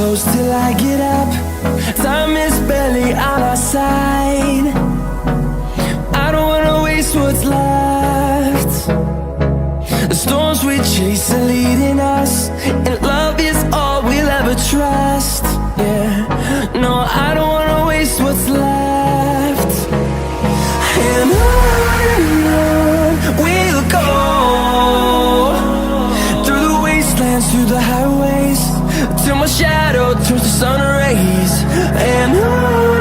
close till I get up. Time is barely on our side. I don't wanna waste what's left. The storms we chase are leading us, and love is all we'll ever trust. Yeah, no, I don't wanna waste what's left. And on we'll go, through the wastelands, through the highways, till my shadow turns to sun rays. And on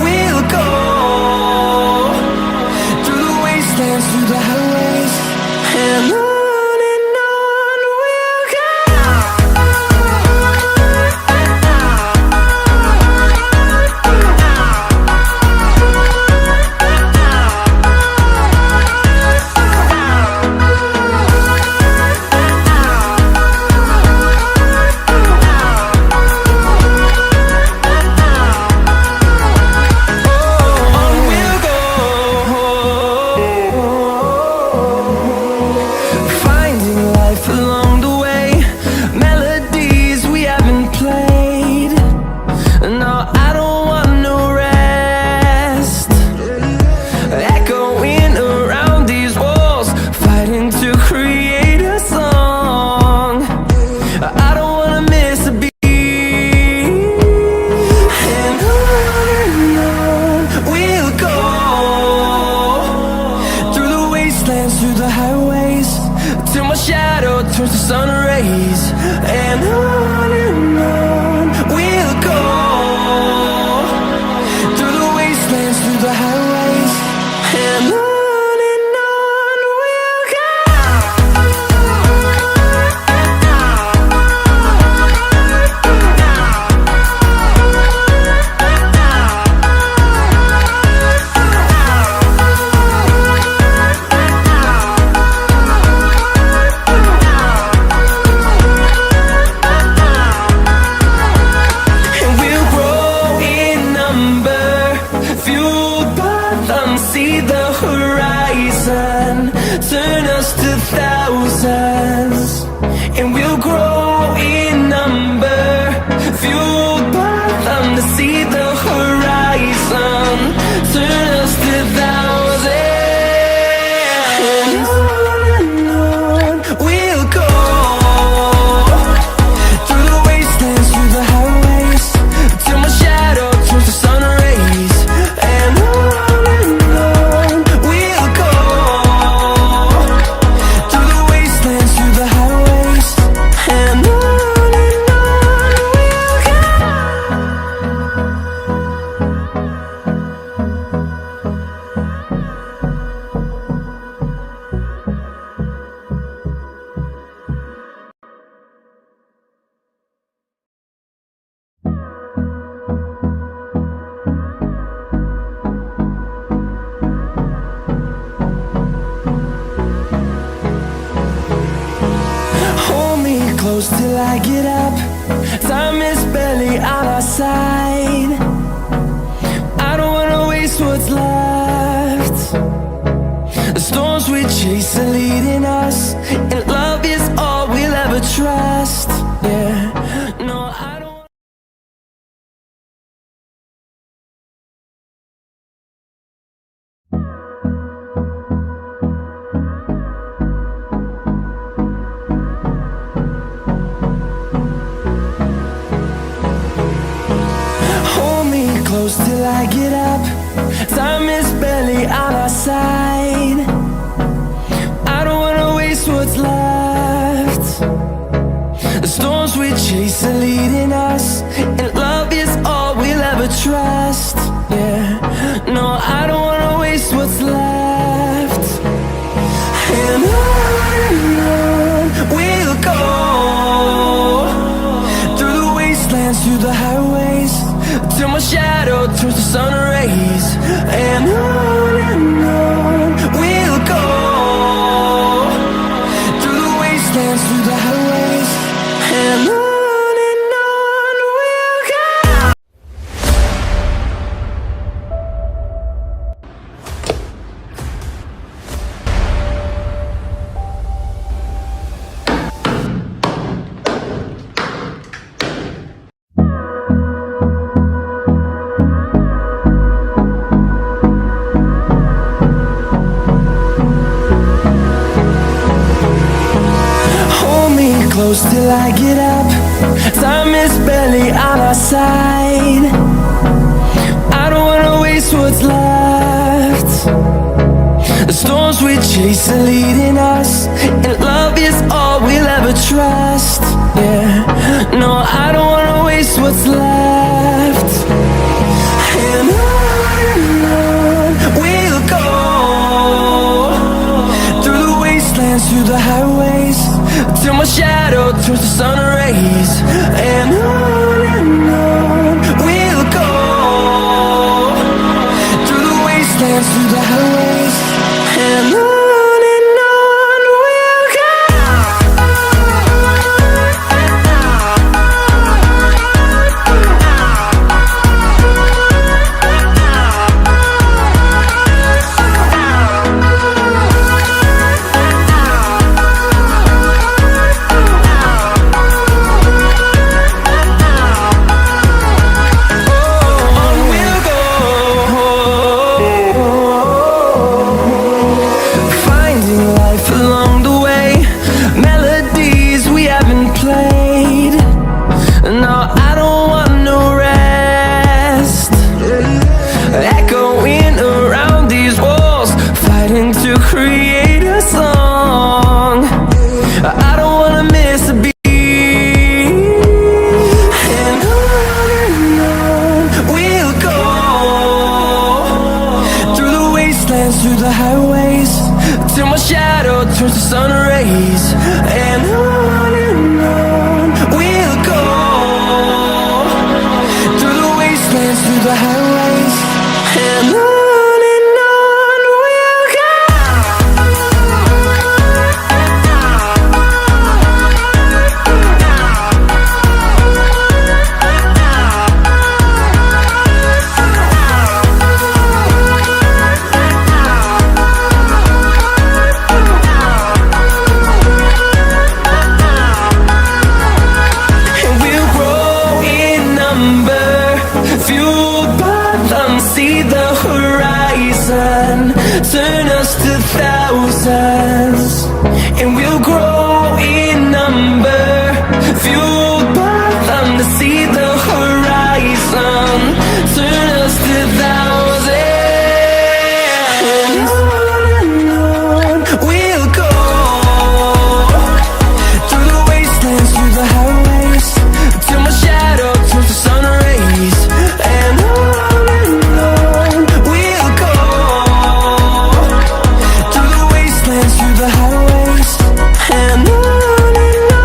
we'll go, through the wastelands, through the highways, and on we'll go. Through the highways, till my shadow turns to sun rays. And on we'll go, through the wastelands, through the highways, and on we'll go. See the horizon, turn us to thousands, and we'll grow in number, fueled by them. To see the horizon, turn us to thousands, and on we'll go, through the wastelands, through the highways, till my shadow turns to sun rays. And close till I get up. Time is barely on our side. I don't wanna waste what's left. The storms we chase are leading us, and love is all we'll ever trust. Yeah, no, I don't. Close till I get up. Time is barely on our side. I don't wanna waste what's left. The storms we chase are leading us, and love is all we'll ever trust. Yeah, no, I don't wanna waste what's left. And on we'll go, through the wastelands, through the highways, till my shadow turns to sun rays. And on we'll go, through the wastelands, through the highways, and on we'll go. close till I get up. Time is barely on our side. I don't wanna waste what's left. The storms we chase are leading us, and love is all we'll ever trust. Yeah, no, I don't wanna waste what's left. And on we'll go, through the wastelands, through the highways, till my shadow turns to sun rays. And on we'll go, through the wastelands, through the highways, and on we'll go. Through the highways, till my shadow turns to sun rays. And on we'll go, through the wastelands, through the highways, and on. Turn us to thousands, and we'll grow in number, fueled by them to see the horizon. Turn us to thousands, and on we'll go, through the wastelands, through the highways, till my shadow turns to sun rays. And on we'll go, through the highways, and on we'll go.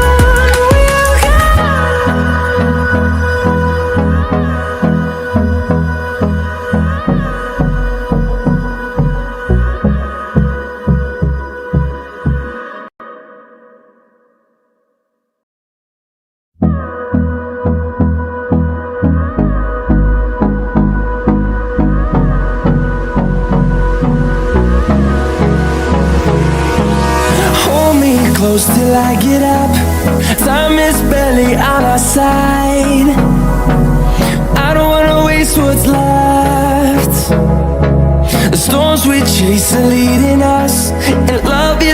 Close till I get up. Time is barely on our side. I don't wanna waste what's left. The storms we chase are leading us, and love is